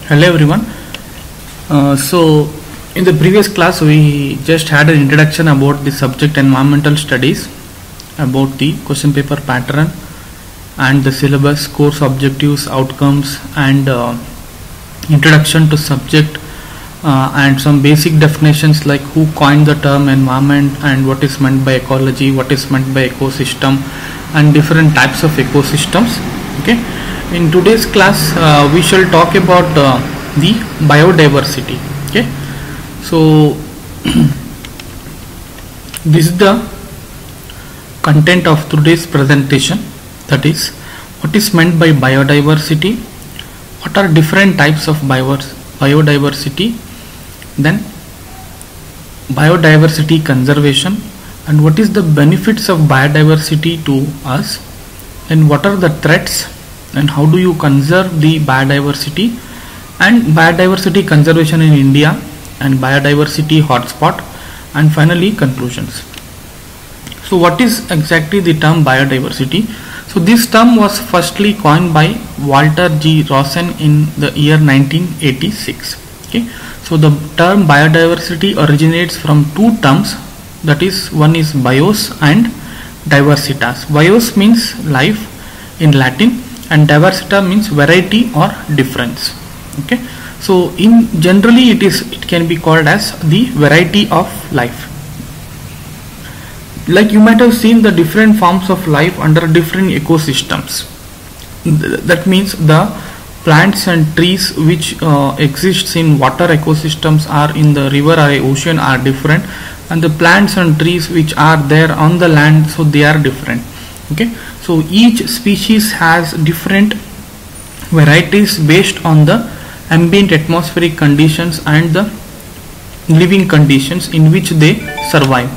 Hello everyone. In the previous class we just had an introduction about the subject environmental studies, about the question paper pattern and the syllabus, course objectives, outcomes, and introduction to subject, and some basic definitions like who coined the term environment and what is meant by ecology, what is meant by ecosystem, and different types of ecosystems. Okay. In today's class we shall talk about the biodiversity. Okay, so this is the content of today's presentation, that is what is meant by biodiversity, what are different types of biodiversity, then biodiversity conservation, and what is the benefits of biodiversity to us, and what are the threats and how do you conserve the biodiversity, and biodiversity conservation in India, and biodiversity hotspot, and finally conclusions. So what is exactly the term biodiversity? So this term was firstly coined by Walter G. Rosen in the year 1986. Okay, so the term biodiversity originates from two terms, that is, one is bios and diversitas. Bios means life in Latin, and diversita means variety or difference. Okay, so in generally it can be called as the variety of life. Like you might have seen the different forms of life under different ecosystems. That means the plants and trees which exists in water ecosystems are in the river or ocean are different, and the plants and trees which are there on the land, so they are different. Okay, so each species has different varieties based on the ambient atmospheric conditions and the living conditions in which they survive.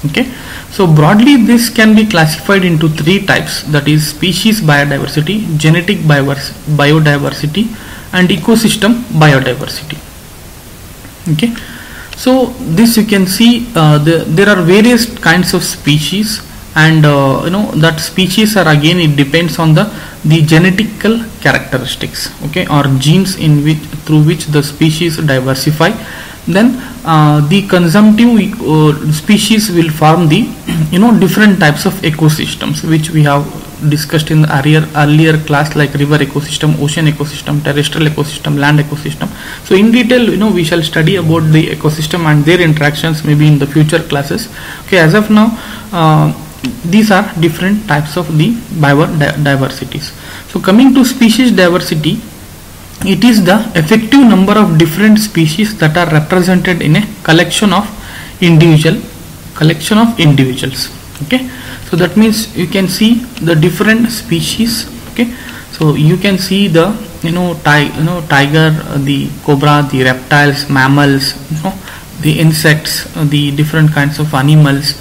Okay, so broadly this can be classified into three types, that is species biodiversity, genetic biodiversity, and ecosystem biodiversity. Okay, so this you can see there are various kinds of species, and that species are, again, it depends on the genetical characteristics, okay, or genes in which through which the species diversify. Then the consumptive species will form the different types of ecosystems which we have discussed in the earlier class, like river ecosystem, ocean ecosystem, terrestrial ecosystem, land ecosystem. So in detail we shall study about the ecosystem and their interactions maybe in the future classes. Okay, as of now these are different types of the biodiversities. So coming to species diversity, it is the effective number of different species that are represented in a collection of individuals. Okay, so that means you can see the different species. Okay, so you can see the tiger, the cobra, the reptiles, mammals, the insects, the different kinds of animals,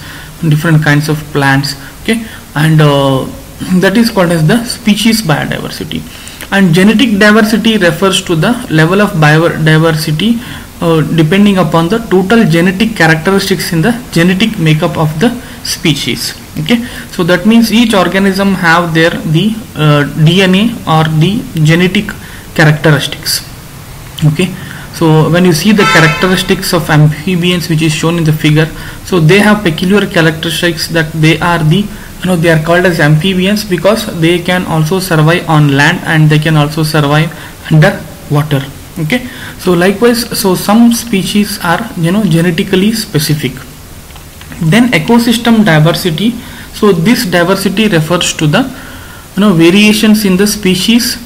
different kinds of plants. Okay, and that is called as the species biodiversity. And genetic diversity refers to the level of biodiversity depending upon the total genetic characteristics in the genetic makeup of the species. Okay, so that means each organism have the DNA or the genetic characteristics. Okay, so when you see the characteristics of amphibians which is shown in the figure, so they have peculiar characteristics that they are they are called as amphibians because they can also survive on land and they can also survive under water. Okay, so likewise, so some species are genetically specific. Then ecosystem diversity, so this diversity refers to the variations in the species,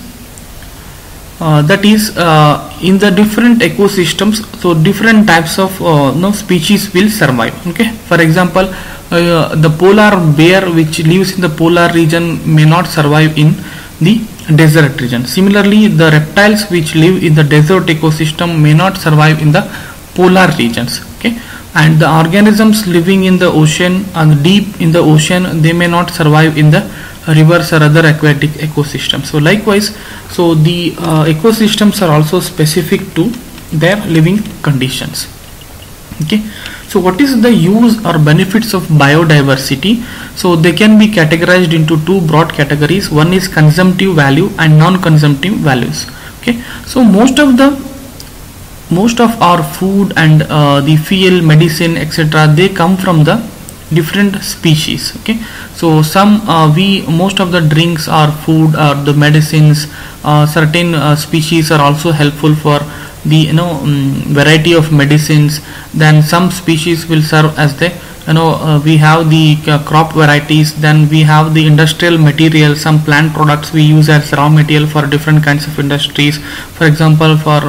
that is in the different ecosystems, so different types of species will survive. Okay, for example, the polar bear which lives in the polar region may not survive in the desert region. Similarly, the reptiles which live in the desert ecosystem may not survive in the polar regions. Okay, and the organisms living in the ocean and deep in the ocean, they may not survive in the rivers or other aquatic ecosystems. So likewise, so the ecosystems are also specific to their living conditions. Okay, so what is the use or benefits of biodiversity? So they can be categorized into two broad categories. One is consumptive value and non-consumptive values. Okay, so most of our food and the fuel, medicine, etc., they come from the different species. Okay, so most of the drinks or food or the medicines, certain species are also helpful for the variety of medicines. Then some species will serve as the we have the crop varieties. Then we have the industrial material, some plant products we use as raw material for different kinds of industries. For example, for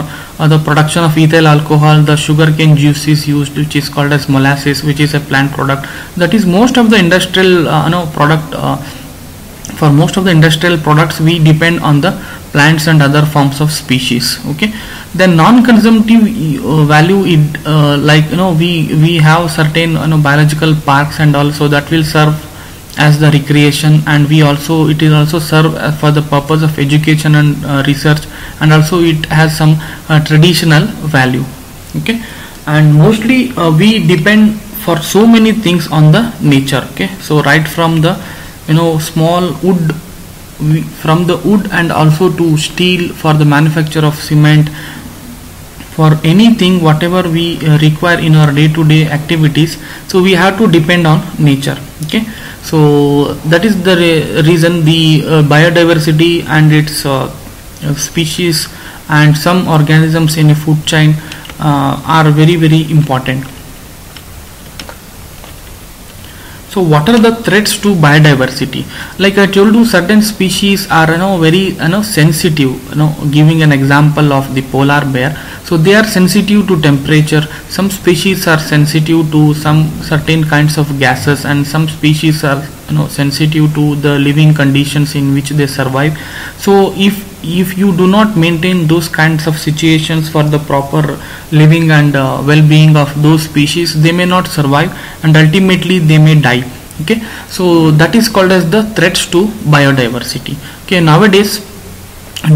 the production of ethyl alcohol, the sugarcane juice is used, which is called as molasses, which is a plant product. That is most of the industrial product. For most of the industrial products, we depend on the plants and other forms of species. Okay, then non-consumptive value, we have certain biological parks and also that will serve as the recreation, and it is also serve for the purpose of education and research, and also it has some traditional value. Okay, and mostly we depend for so many things on the nature. Okay, so right from the small wood, from the wood, and also to steel for the manufacture of cement, for anything whatever we require in our day-to-day activities. So we have to depend on nature. Okay, so that is the reason the biodiversity and its species and some organisms in a food chain are very, very important. So what are the threats to biodiversity? Like I told you, certain species are very sensitive. Giving an example of the polar bear, so they are sensitive to temperature. Some species are sensitive to some certain kinds of gases, and some species are sensitive to the living conditions in which they survive. So if you do not maintain those kinds of situations for the proper living and well-being of those species, they may not survive and ultimately they may die. Okay, so that is called as the threats to biodiversity. Okay, nowadays,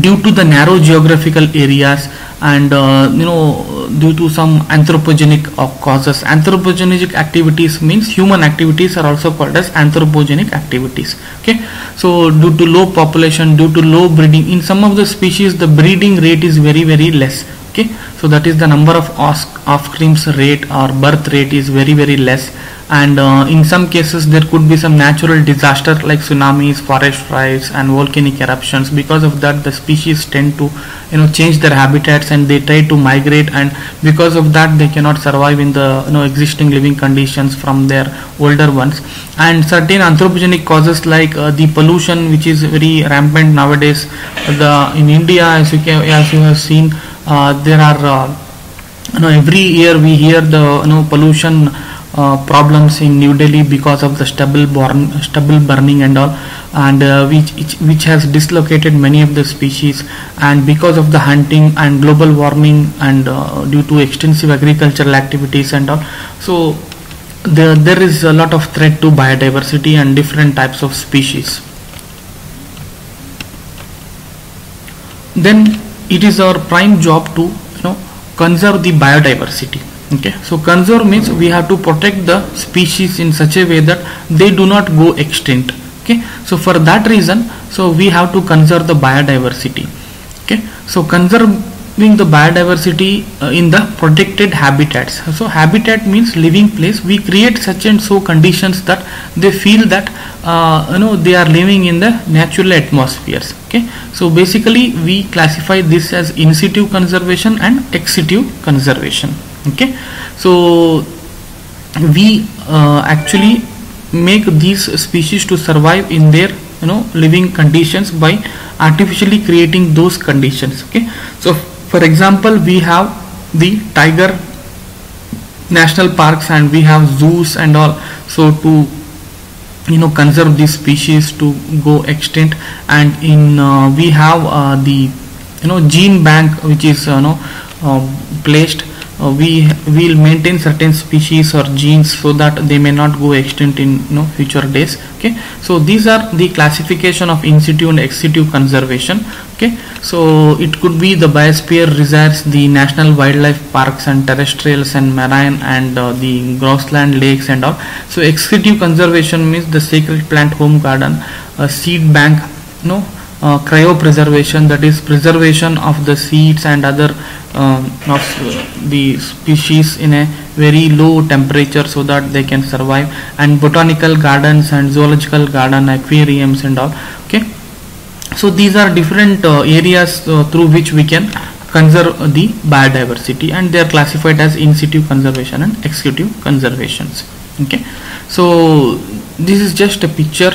due to the narrow geographical areas and due to some anthropogenic causes, anthropogenic activities means human activities are also called as anthropogenic activities. Okay, so due to low population, due to low breeding, in some of the species the breeding rate is very, very less. Okay, so that is the number of offsprings rate or birth rate is very, very less, and in some cases there could be some natural disaster like tsunamis, forest fires and volcanic eruptions. Because of that, the species tend to change their habitats and they try to migrate, and because of that they cannot survive in the existing living conditions from their older ones. And certain anthropogenic causes like the pollution, which is very rampant nowadays. In India, as you have seen, there are every year we hear the pollution problems in New Delhi because of the stubble burning and all, and which has dislocated many of the species, and because of the hunting and global warming and due to extensive agricultural activities and all. So there is a lot of threat to biodiversity and different types of species. Then it is our prime job to conserve the biodiversity. Okay, so conserve means we have to protect the species in such a way that they do not go extinct. Okay, so for that reason, so we have to conserve the biodiversity. Okay, so conserving the biodiversity in the protected habitats. So habitat means living place. We create such and so conditions that they feel that they are living in the natural atmospheres. Okay, so basically we classify this as in situ conservation and ex situ conservation. Okay, so we actually make these species to survive in their living conditions by artificially creating those conditions. Okay, so for example, we have the tiger national parks and we have zoos and all. So to conserve these species to go extinct, and in we have the gene bank which is placed. We will maintain certain species or genes so that they may not go extinct in future days. Okay, so these are the classification of in situ and ex situ conservation. Okay, so it could be the biosphere reserves, the national wildlife parks and terrestrials and marine and the grassland lakes and all. So ex situ conservation means the sacred plant home garden, a seed bank, cryopreservation, that is preservation of the seeds and other of the species in a very low temperature so that they can survive, and botanical gardens and zoological garden, aquariums and all. Okay, so these are different areas through which we can conserve the biodiversity, and they are classified as in situ conservation and ex situ conservations. Okay, so this is just a picture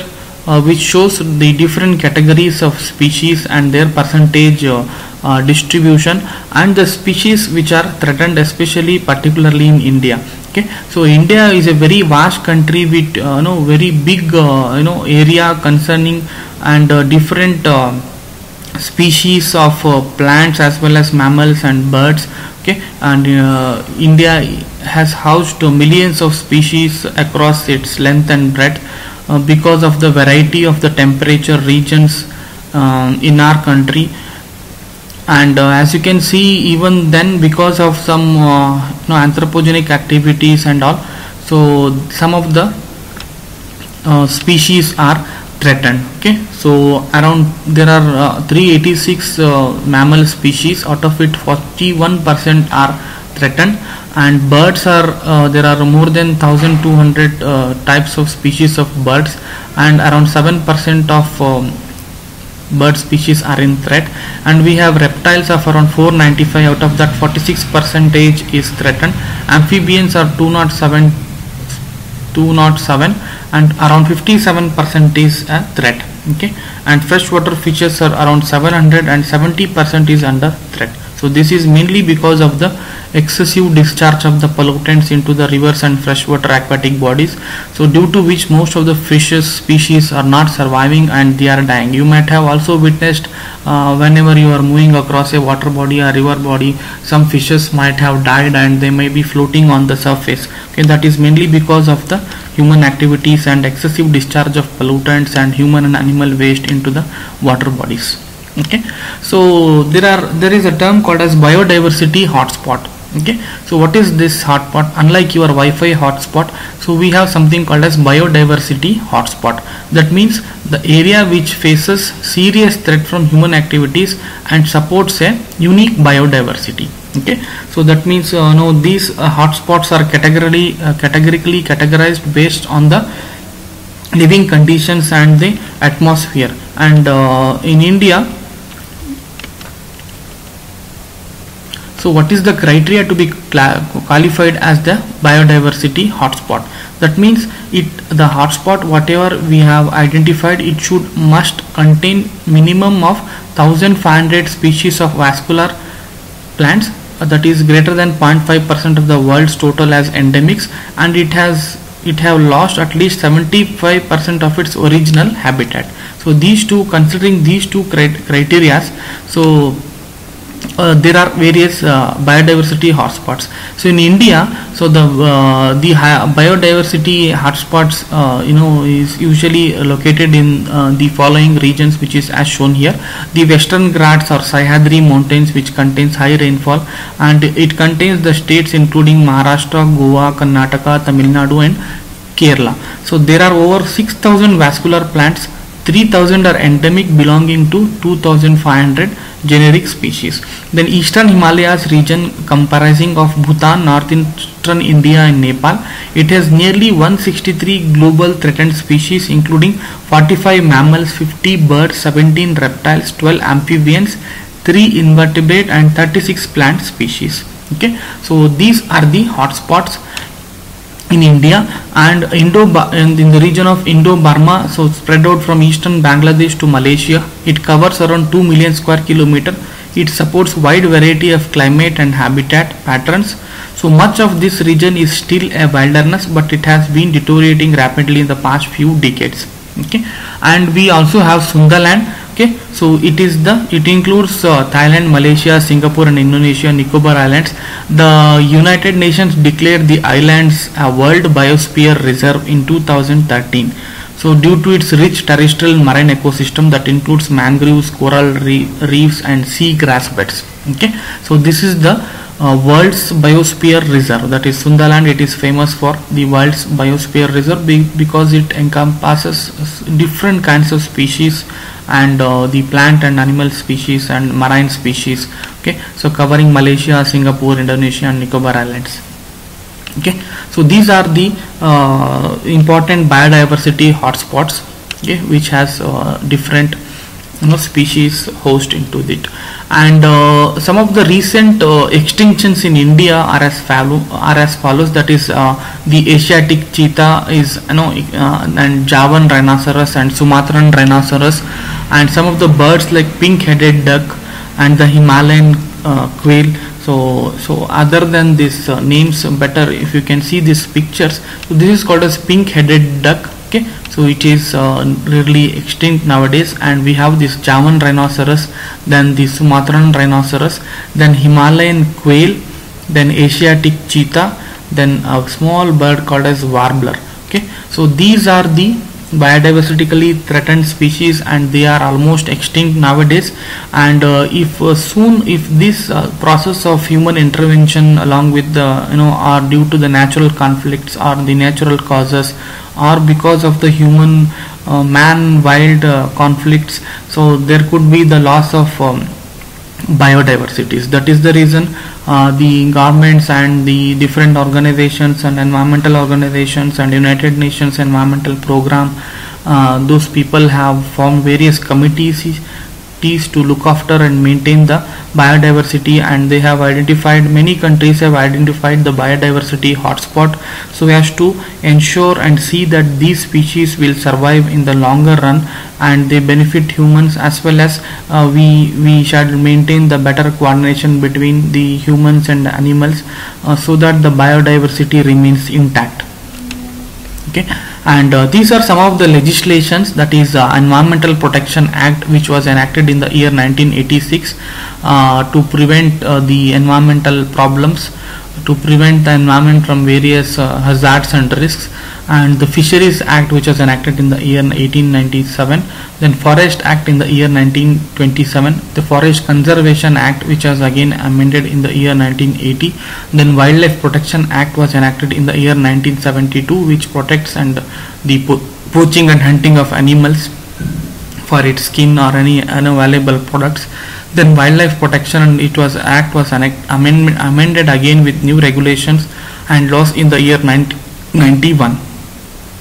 which shows the different categories of species and their percentage distribution, and the species which are threatened, especially particularly in India. Okay, so India is a very vast country with very big area concerning and different species of plants as well as mammals and birds. Okay, and India has housed millions of species across its length and breadth because of the variety of the temperature regions in our country. And as you can see, even then, because of some anthropogenic activities and all, so some of the species are threatened. Okay, so around there are 386 mammal species, out of it 41% are threatened, and birds are there are more than 1200 types of species of birds, and around 7% of bird species are in threat, and we have reptiles of around 495, out of that 46% is threatened. Amphibians are 207 and around 57% is a threat. Okay, and freshwater fishes are around 700 and 70% is under threat. So this is mainly because of the excessive discharge of the pollutants into the rivers and freshwater aquatic bodies, so due to which most of the fishes species are not surviving and they are dying. You might have also witnessed whenever you are moving across a water body or river body, some fishes might have died and they may be floating on the surface. Okay, that is mainly because of the human activities and excessive discharge of pollutants and human and animal waste into the water bodies. Okay, so there is a term called as biodiversity hotspot. Okay, so what is this hotspot? Unlike your Wi-Fi hotspot, so we have something called as biodiversity hotspot. That means the area which faces serious threat from human activities and supports a unique biodiversity. Okay, so that means these hotspots are categorically categorized based on the living conditions and the atmosphere, and in India, so what is the criteria to be qualified as the biodiversity hotspot? That means the hotspot, whatever we have identified, it must contain minimum of 1500 species of vascular plants, that is greater than 0.5% of the world's total as endemics, and it have lost at least 75% of its original habitat. So considering these two criteria, so there are various biodiversity hotspots. So in India, so the biodiversity hotspots is usually located in the following regions, which is as shown here. The Western Ghats or Sahyadri mountains, which contains high rainfall, and it contains the states including Maharashtra, Goa, Karnataka, Tamil Nadu and Kerala. So there are over 6000 vascular plants, 3000 are endemic belonging to 2500 generic species. Then Eastern Himalayas region comprising of Bhutan, northeastern India and Nepal, it has nearly 163 global threatened species including 45 mammals, 50 birds, 17 reptiles, 12 amphibians, 3 invertebrate and 36 plant species. Okay, so these are the hotspots in India. And in the region of Indo-Burma, so spread out from eastern Bangladesh to Malaysia, it covers around 2 million square kilometer. It supports wide variety of climate and habitat patterns. So much of this region is still a wilderness, but it has been deteriorating rapidly in the past few decades. Okay, and we also have Sundaland. Okay, so it includes Thailand, Malaysia, Singapore and Indonesia, Nicobar Islands. The United Nations declared the islands a World Biosphere Reserve in 2013. So due to its rich terrestrial marine ecosystem that includes mangroves, coral reefs and sea grass beds. Okay, so this is the World's Biosphere Reserve, that is Sundaland. It is famous for the World's Biosphere Reserve because it encompasses different kinds of species and the plant and animal species and marine species. Okay, so covering Malaysia, Singapore, Indonesia and Nicobar Islands. Okay, so these are the important biodiversity hotspots, okay, which has different species host into it. And some of the recent extinctions in India are as follows. That is the Asiatic cheetah is and Javan rhinoceros and Sumatran rhinoceros, and some of the birds like pink-headed duck and the Himalayan quail. So other than these names, better if you can see these pictures. So this is called as pink-headed duck. Okay, so it is really extinct nowadays, and we have this Javan rhinoceros, then the Sumatran rhinoceros, then Himalayan quail, then Asiatic cheetah, then a small bird called as warbler. Okay, so these are the biodiversically threatened species, and they are almost extinct nowadays. And if this process of human intervention along with the are due to the natural conflicts or the natural causes, or because of the human man-wild conflicts, so there could be the loss of biodiversities. That is the reason the governments and the different organizations and environmental organizations and United Nations environmental program, those people have formed various committees to look after and maintain the biodiversity, and they have identified, many countries have identified the biodiversity hotspot so as to ensure and see that these species will survive in the longer run, and they benefit humans, as well as we shall maintain the better coordination between the humans and the animals, so that the biodiversity remains intact. Okay, and these are some of the legislations, that is Environmental Protection Act, which was enacted in the year 1986 to prevent the environmental problems, to prevent the environment from various hazards and risks, and the Fisheries Act, which was enacted in the year 1897, then Forest Act in the year 1927, the Forest Conservation Act, which was again amended in the year 1980, then Wildlife Protection Act was enacted in the year 1972, which protects and the poaching and hunting of animals for its skin or any valuable products. Then Wildlife Protection and Act was amended again with new regulations and laws in the year 1991.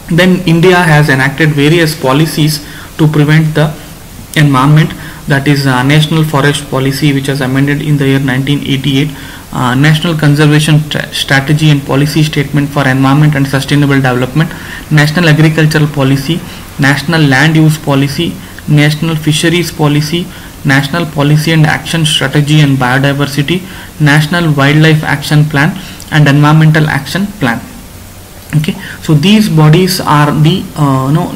Then India has enacted various policies to prevent the environment, that is National Forest Policy, which was amended in the year 1988, National Conservation Strategy and Policy Statement for Environment and Sustainable Development, National Agricultural Policy, National Land Use Policy, National Fisheries Policy, National Policy and Action Strategy and Biodiversity, National Wildlife Action Plan and Environmental Action Plan. Okay, so these bodies are the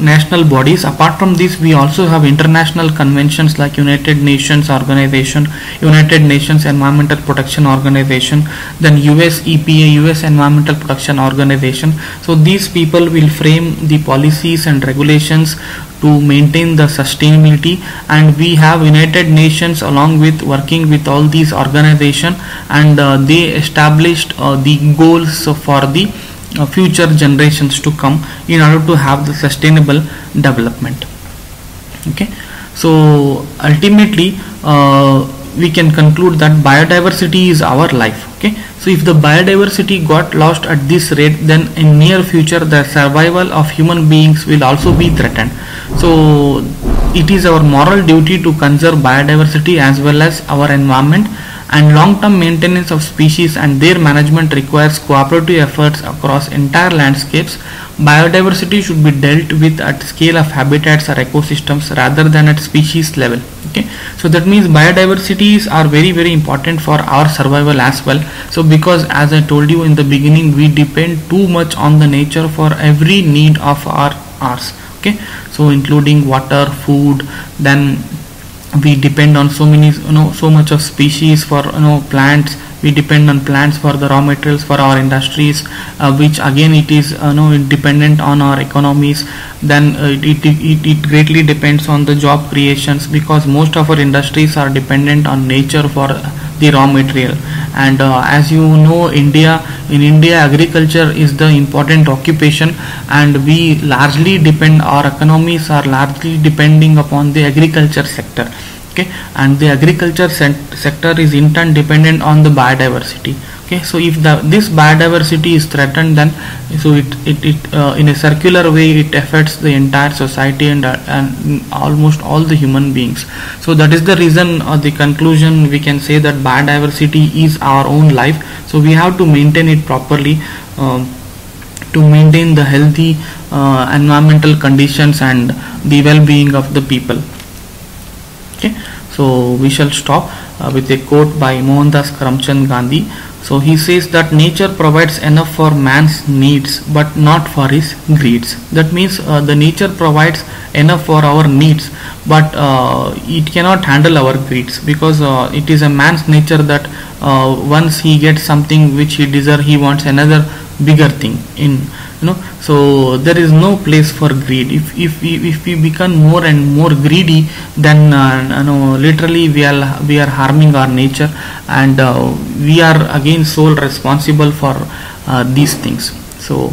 national bodies. Apart from this, we also have international conventions like United Nations Organization, United Nations Environmental Protection Organization, then US EPA, US Environmental Protection Organization. So these people will frame the policies and regulations to maintain the sustainability, and we have United Nations along with working with all these organizations, and they established the goals for the future generations to come in order to have the sustainable development. Okay, so ultimately we can conclude that biodiversity is our life. Okay, so if the biodiversity got lost at this rate, then in near future the survival of human beings will also be threatened. So it is our moral duty to conserve biodiversity as well as our environment, and long-term maintenance of species and their management requires cooperative efforts across entire landscapes. Biodiversity should be dealt with at scale of habitats or ecosystems rather than at species level. Okay, so that means biodiversities are very, very important for our survival as well. So because as I told you in the beginning, we depend too much on the nature for every need of ours. Okay, so including water, food, then we depend on so many so much of species for plants. We depend on plants for the raw materials for our industries, which again it is dependent on our economies. Then it greatly depends on the job creations, because most of our industries are dependent on nature for the raw material. And as you know, in India agriculture is the important occupation, and we largely depend, our economies are largely depending upon the agriculture sector. Okay, and the agriculture sector is in turn dependent on the biodiversity. Okay, so if this biodiversity is threatened, then so it in a circular way it affects the entire society and almost all the human beings. So that is the reason, the conclusion we can say that biodiversity is our own life. So we have to maintain it properly, to maintain the healthy environmental conditions and the well-being of the people. Okay, so we shall stop with a quote by Mohandas Karamchand Gandhi. So he says that nature provides enough for man's needs but not for his greeds. That means the nature provides enough for our needs, but it cannot handle our greeds, because it is a man's nature that once he gets something which he deserves, he wants another bigger thing in, so there is no place for greed. If we become more and more greedy, then literally we are harming our nature, and we are again sole responsible for these things. So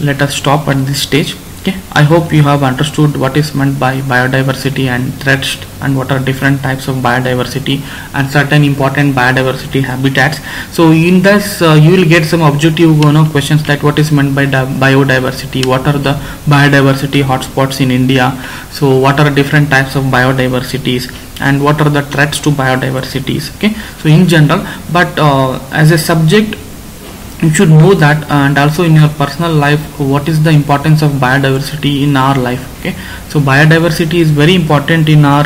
let us stop at this stage. Okay, I hope you have understood what is meant by biodiversity and threats, and what are different types of biodiversity and certain important biodiversity habitats. So in this you will get some objective questions like what is meant by biodiversity, what are the biodiversity hotspots in India, so what are different types of biodiversities, and what are the threats to biodiversities. Okay, so in general, but as a subject you should know that, and also in your personal life, what is the importance of biodiversity in our life. Okay, so biodiversity is very important in our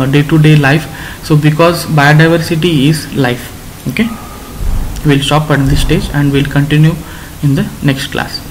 day-to-day life. So because biodiversity is life. Okay, we'll stop at this stage and we'll continue in the next class.